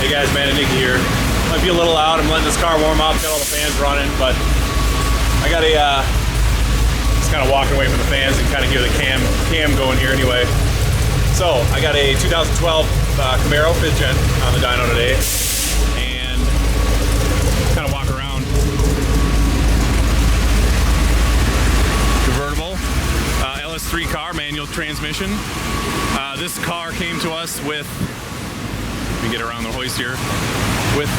Hey guys, man, Nick here. Might be a little loud. I'm letting this car warm up, got all the fans running, but I got just kind of walking away from the fans and kind of hear the cam going here anyway. So I got a 2012 Camaro 5th Gen on the dyno today, and kind of walk around. Convertible, LS3 car, manual transmission. This car came to us with, let me get around the hoist here, with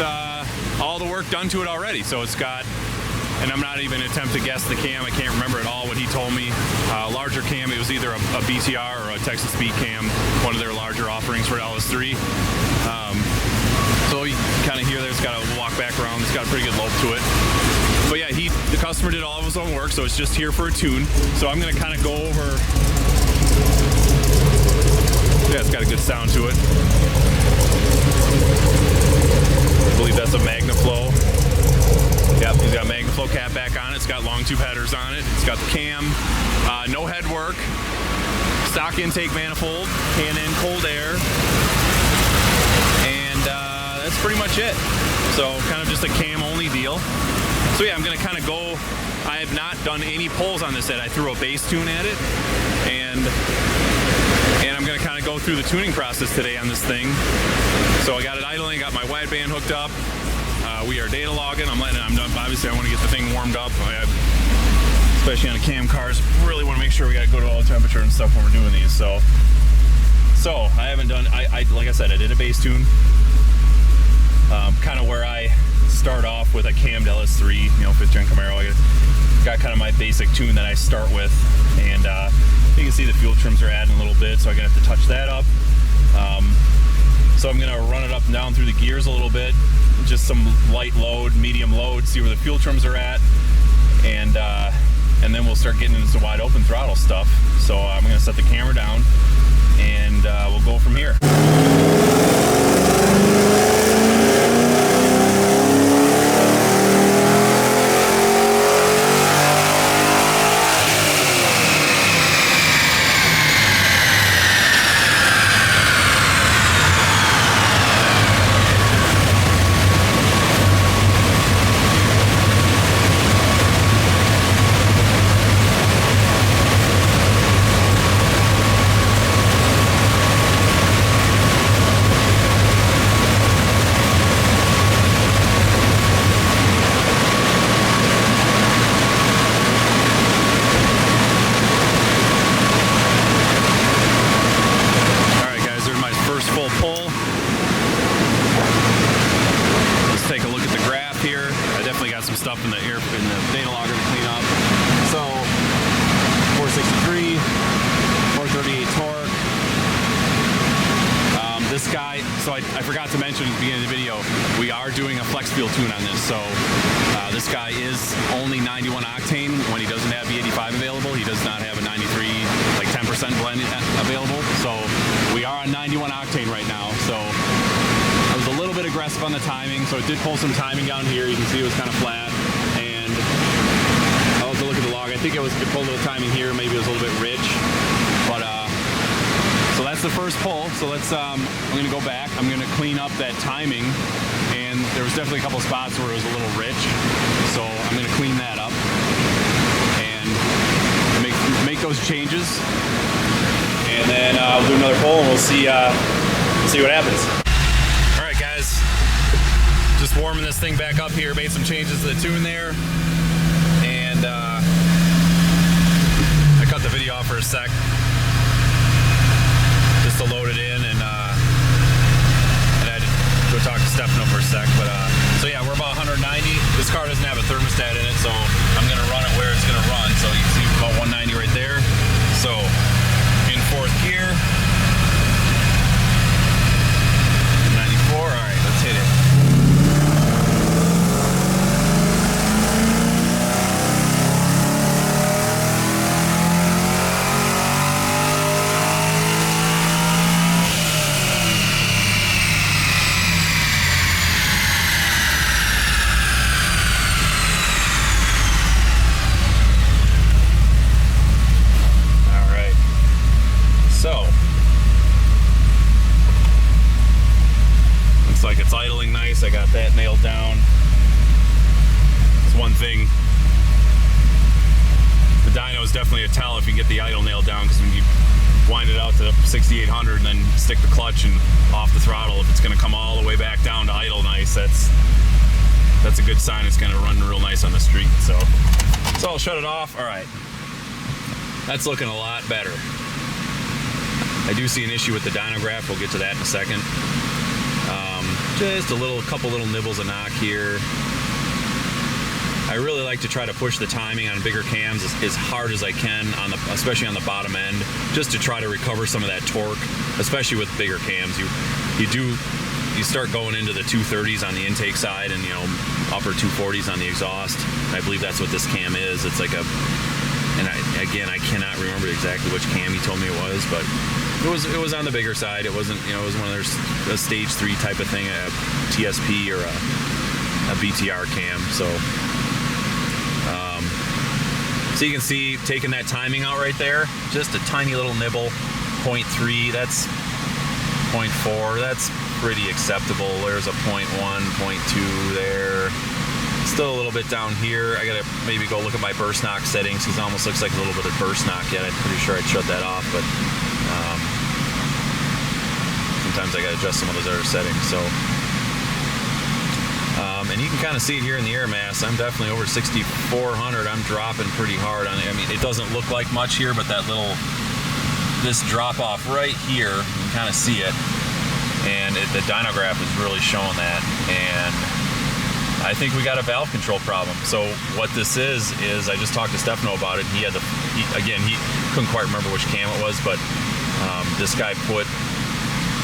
all the work done to it already. So it's got, and I'm not even attempt to guess the cam, I can't remember at all what he told me. Larger cam, it was either a BTR or a Texas Speed cam, one of their larger offerings for LS3. So you kind of hear there, it's got a walk back around, it's got a pretty good lope to it. But yeah, the customer did all of his own work, so it's just here for a tune. So I'm gonna kind of go over, yeah, it's got a good sound to it. I believe that's a MagnaFlow. Yep, he's got a MagnaFlow cap back on it. It's got long tube headers on it. It's got the cam, no head work, stock intake manifold, Can-in cold air, and that's pretty much it. So kind of just a cam only deal. So yeah, I'm gonna kind of go, I have not done any pulls on this yet. I threw a bass tune at it, and I'm gonna kind of go through the tuning process today on this thing. So I got it idling, got my wideband hooked up. We are data logging. Obviously I want to get the thing warmed up. Especially on the cam cars, really want to make sure we got to go to all temperature and stuff when we're doing these. So I haven't done, like I said, I did a bass tune. Kind of where I start off with a cammed LS3, you know, 5th Gen Camaro. I got kind of my basic tune that I start with, and you can see the fuel trims are adding a little bit, so I'm gonna have to touch that up. So I'm gonna run it up and down through the gears a little bit, just some light load, medium load, see where the fuel trims are at, and then we'll start getting into some wide open throttle stuff. So I'm gonna set the camera down, and we'll go from here. Stuff in the data logger to clean up. So 463, 438 torque. This guy, so I forgot to mention at the beginning of the video, we are doing a flex fuel tune on this. So this guy is only 91 octane when he doesn't have E85 available. He does not have a 93, like 10% blend available. So we are on 91 octane right now. So I was a little bit aggressive on the timing, so it did pull some timing down here. You can see it was kind of flat, and I'll have to look at the log. I think it pulled a little timing here, maybe it was a little bit rich, but so that's the first pull. So let's I'm gonna go back, I'm gonna clean up that timing, and there was definitely a couple spots where it was a little rich, so I'm gonna clean that up and make those changes, and then we'll do another pull and we'll see what happens. Just warming this thing back up here, made some changes to the tune there, and I cut the video off for a sec just to load it in, and I had to go talk to Stefano for a sec, but so yeah, we're about 190. This car doesn't have a thermostat in it, so I'm gonna run it where it's gonna run, so you can see about 190 right there. So in 4th gear, 94, all right, let's hit it. like it's idling nice. I got that nailed down. It's one thing. The dyno is definitely a tell if you get the idle nailed down, because when you wind it out to 6,800 and then stick the clutch and off the throttle, if it's going to come all the way back down to idle nice, that's a good sign it's going to run real nice on the street. So I'll shut it off. All right, that's looking a lot better. I do see an issue with the dyno graph. We'll get to that in a second. Just a couple little nibbles of knock here. I really like to try to push the timing on bigger cams as hard as I can, especially on the bottom end, just to try to recover some of that torque, especially with bigger cams. You start going into the 230s on the intake side and, you know, upper 240s on the exhaust. I believe that's what this cam is. It's like again, I cannot remember exactly which cam he told me it was, but it was on the bigger side. It wasn't, you know, it was one of their a stage 3 type of thing, a TSP or a BTR cam. So you can see, taking that timing out right there, just a tiny little nibble, 0.3, that's 0.4, that's pretty acceptable. There's a 0.1, 0.2 there. Still a little bit down here. I gotta maybe go look at my burst knock settings, because it almost looks like a little bit of burst knock yet. I'm pretty sure I'd shut that off, but sometimes I gotta adjust some of those other settings. So, and you can kind of see it here in the air mass. I'm definitely over 6,400. I'm dropping pretty hard on it. I mean, it doesn't look like much here, but this drop off right here, you can kind of see it. And the dyno graph is really showing that. And I think we got a valve control problem. So what this is I just talked to Stefano about it. He couldn't quite remember which cam it was, but this guy put,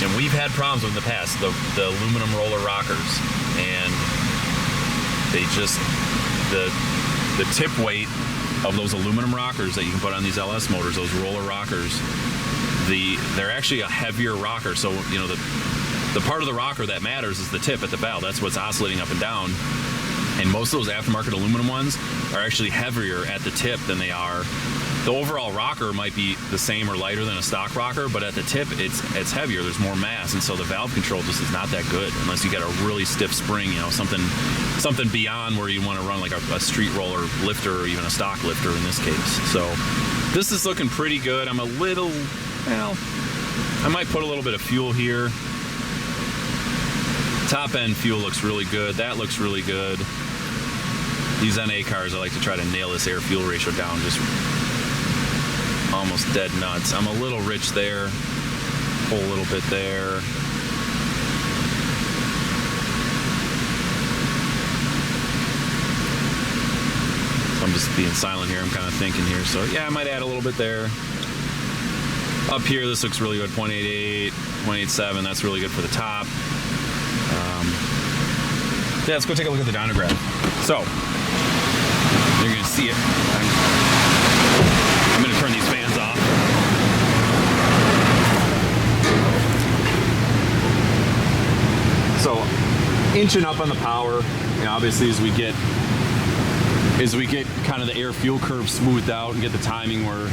and we've had problems in the past, the aluminum roller rockers, and they just, the tip weight of those aluminum rockers that you can put on these LS motors, those roller rockers, they're actually a heavier rocker. So, you know, the part of the rocker that matters is the tip at the valve. That's what's oscillating up and down. And most of those aftermarket aluminum ones are actually heavier at the tip than they are. The overall rocker might be the same or lighter than a stock rocker, but at the tip it's heavier, there's more mass, and so the valve control just is not that good unless you got a really stiff spring, you know, something beyond where you want to run like a street roller lifter or even a stock lifter in this case. So this is looking pretty good. I'm a little, well, I might put a little bit of fuel here. Top end fuel looks really good. That looks really good. These NA cars, I like to try to nail this air fuel ratio down, just almost dead nuts. I'm a little rich there. Pull a little bit there. So I'm just being silent here. I'm kind of thinking here. So yeah, I might add a little bit there. Up here, this looks really good. 0.88, 0.87. That's really good for the top. Yeah, let's go take a look at the dyno graph. So you're gonna see it. I'm gonna turn these fans off. So inching up on the power, you know, obviously as we get kind of the air fuel curve smoothed out and get the timing where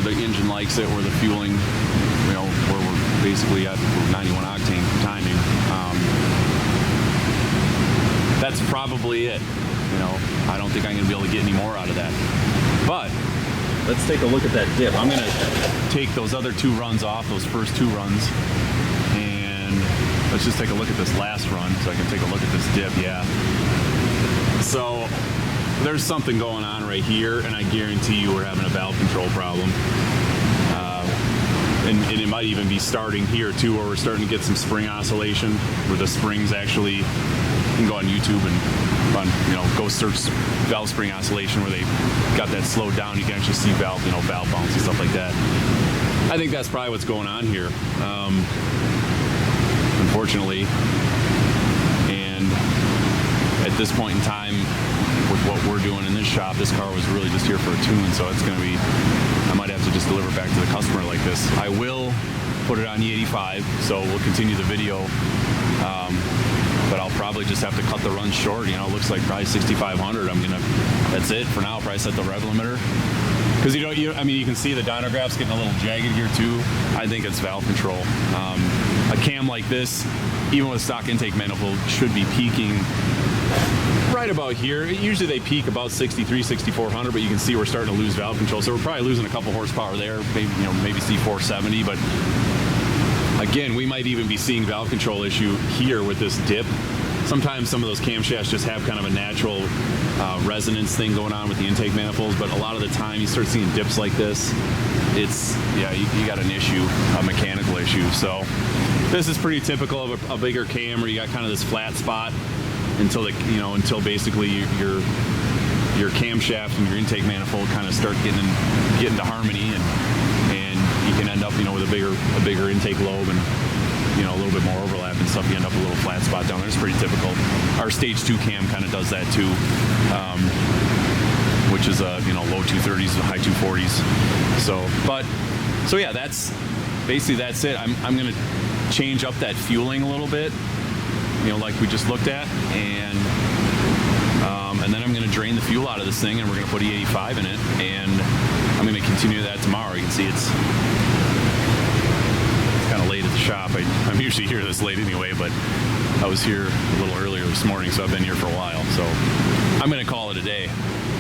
the engine likes it, where the fueling, you know, where we're basically at 91 octane timing. That's probably it. You know, I don't think I'm gonna be able to get any more out of that. But let's take a look at that dip. I'm gonna take those other 2 runs off, those first 2 runs, and let's just take a look at this last run so I can take a look at this dip. Yeah. So there's something going on right here, and I guarantee you we're having a valve control problem. And it might even be starting here too, where we're starting to get some spring oscillation, where the springs actually, you can go on YouTube and run, you know, go search valve spring oscillation where they got that slowed down. You can actually see valve bounce and stuff like that. I think that's probably what's going on here, unfortunately. And at this point in time, with what we're doing in this shop, this car was really just here for a tune, so it's going to be, I might have to just deliver back to the customer like this. I will put it on E85, so we'll continue the video, but I'll probably just have to cut the run short. You know, it looks like probably 6,500. That's it for now. I'll probably set the rev limiter. Because I mean, you can see the dyno graph's getting a little jagged here too. I think it's valve control. a cam like this, even with a stock intake manifold, should be peaking right about here. Usually they peak about 63, 6400, but you can see we're starting to lose valve control. So we're probably losing a couple horsepower there, maybe, you know, maybe see 470, but again, we might even be seeing valve control issue here with this dip. Sometimes some of those camshafts just have kind of a natural resonance thing going on with the intake manifolds, but a lot of the time you start seeing dips like this, it's, yeah, you got an issue, a mechanical issue. So this is pretty typical of a bigger cam where you got kind of this flat spot until the, you know, until basically your camshaft and your intake manifold kind of start getting to harmony, and you can end up, you know, with a bigger intake lobe and, you know, a little bit more overlap and stuff. You end up with a little flat spot down there. It's pretty typical. Our stage 2 cam kind of does that too, which is you know, low 230s and high 240s. So yeah, that's basically, that's it. I'm gonna change up that fueling a little bit, you know, like we just looked at, and then I'm going to drain the fuel out of this thing, and we're going to put E85 in it, and I'm going to continue that tomorrow. You can see it's kind of late at the shop. I'm usually here this late anyway, but I was here a little earlier this morning, so I've been here for a while. So I'm going to call it a day,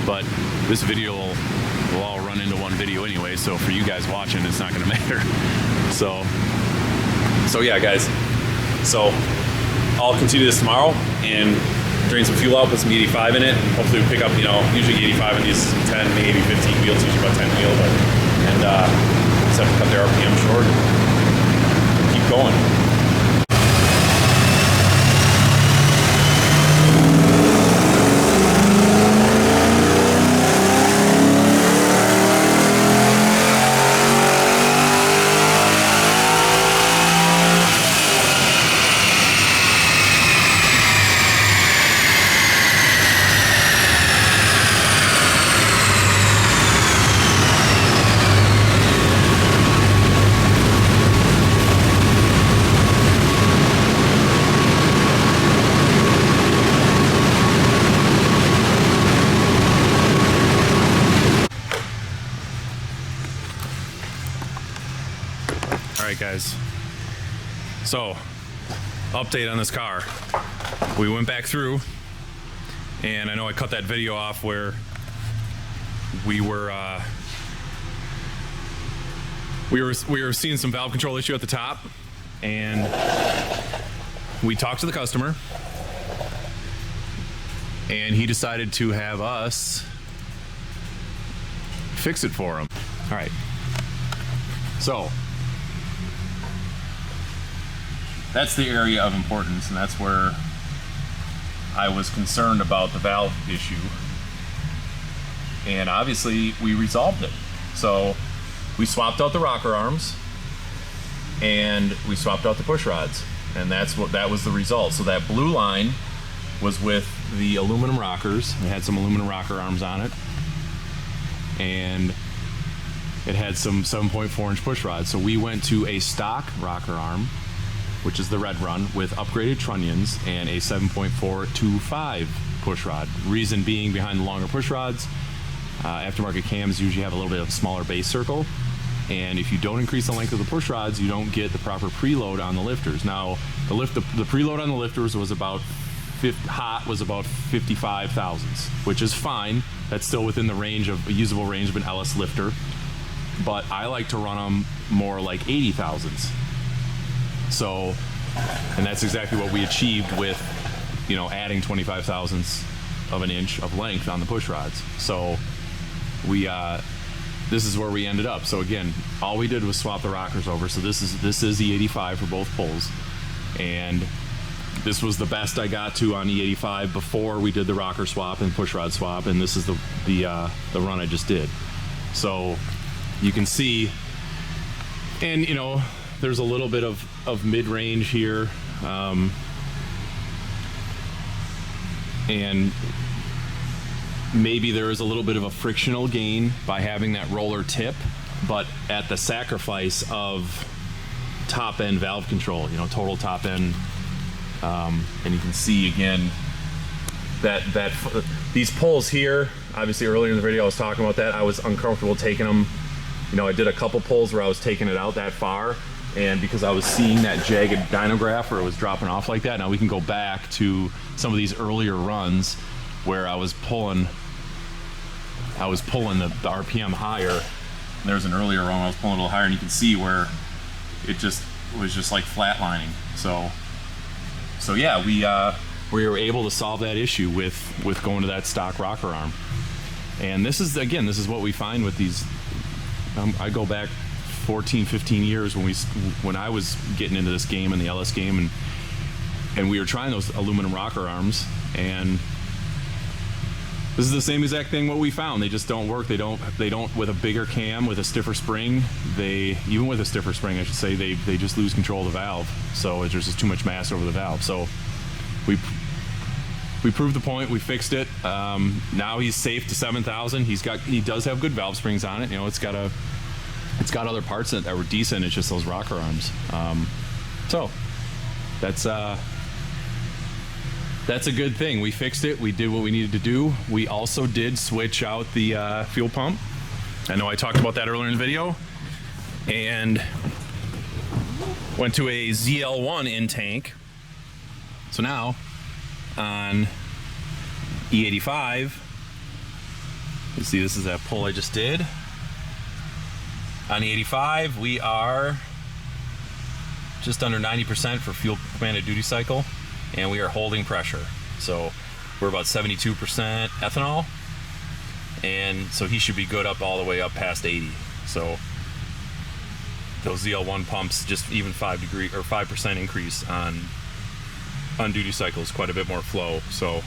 but this video will all run into one video anyway, so for you guys watching, it's not going to matter. So yeah, guys. So I'll continue this tomorrow and drain some fuel out, put some E85 in it, and hopefully we pick up, you know, usually E85 in these 10, maybe 15 wheels, usually about 10 wheel, and just have to cut their RPM short and keep going. Alright guys, so update on this car. We went back through, and I know I cut that video off where we were seeing some valve control issue at the top, and we talked to the customer, and he decided to have us fix it for him. Alright, so that's the area of importance, and that's where I was concerned about the valve issue. And obviously we resolved it. So we swapped out the rocker arms and we swapped out the push rods, and that was the result. So that blue line was with the aluminum rockers. It had some aluminum rocker arms on it, and it had some 7.4 inch push rods. So we went to a stock rocker arm, which is the red run, with upgraded trunnions and a 7.425 push rod. Reason being behind the longer push rods, aftermarket cams usually have a little bit of a smaller base circle, and if you don't increase the length of the push rods, you don't get the proper preload on the lifters. Now, the preload on the lifters was about was about 55 thousandths, which is fine. That's still within the range of a usable range of an LS lifter, but I like to run them more like 80 thousandths. So, and that's exactly what we achieved with, you know, adding 25 thousandths of an inch of length on the push rods. So we, this is where we ended up. So again, all we did was swap the rockers over. So this is E85 for both pulls, and this was the best I got to on E85 before we did the rocker swap and push rod swap, and this is the run I just did. So you can see, and you know, there's a little bit of mid-range here, and maybe there is a little bit of a frictional gain by having that roller tip, but at the sacrifice of top end valve control, you know, total top end. And you can see again that these pulls here, obviously earlier in the video I was talking about that. I was uncomfortable taking them. You know, I did a couple pulls where I was taking it out that far, And because I was seeing that jagged dyno graph where it was dropping off like that, now we can go back to some of these earlier runs where I was pulling the RPM higher. And there's an earlier run I was pulling a little higher, and you can see where it was just like flatlining. So yeah, we were able to solve that issue with going to that stock rocker arm. And this is what we find with these. I go back 14, 15 years when I was getting into this game and the LS game, and we were trying those aluminum rocker arms, and this is the same exact thing what we found. They just don't work. They don't with a bigger cam, with a stiffer spring, even with a stiffer spring, I should say, they just lose control of the valve. So there's just too much mass over the valve. So we proved the point. We fixed it. Now he's safe to 7,000. He does have good valve springs on it. You know, it's got other parts in it that were decent. It's just those rocker arms. So that's a good thing. We fixed it. We did what we needed to do. We also did switch out the fuel pump. I know I talked about that earlier in the video, and went to a ZL1 in tank. So now on E85, you see this is that pull I just did. On E85, we are just under 90% for fuel commanded duty cycle, and we are holding pressure. So we're about 72% ethanol, and so he should be good up all the way up past 80. So those ZL1 pumps, just even 5% increase on duty cycle is quite a bit more flow, so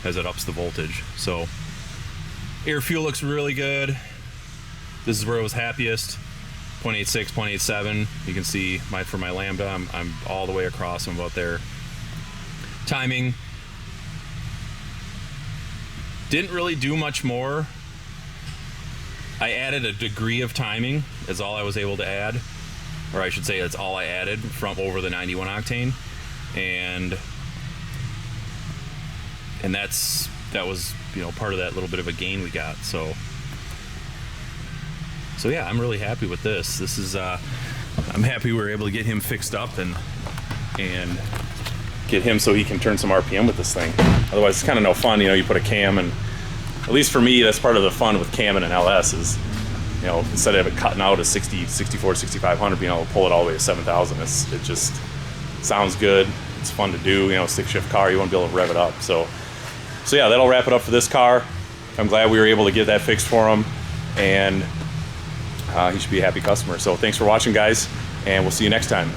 as it ups the voltage. So air fuel looks really good. This is where I was happiest. 0.86, 0.87. You can see for my Lambda, I'm all the way across. I'm about there. Timing. Didn't really do much more. I added a degree of timing, is all I was able to add. Or I should say that's all I added from over the 91 octane. And that was, you know, part of that little bit of a gain we got. So yeah, I'm really happy with this. This is I'm happy we were able to get him fixed up and get him so he can turn some RPM with this thing. Otherwise it's kind of no fun, you know. You put a cam, and at least for me, that's part of the fun with camming an LS is, you know, instead of it cutting out a 60, 64, 6500, being able to pull it all the way to 7,000. It just sounds good. It's fun to do, you know, stick shift car, you want to be able to rev it up. So yeah, that'll wrap it up for this car. I'm glad we were able to get that fixed for him, and he should be a happy customer. So thanks for watching, guys, and we'll see you next time.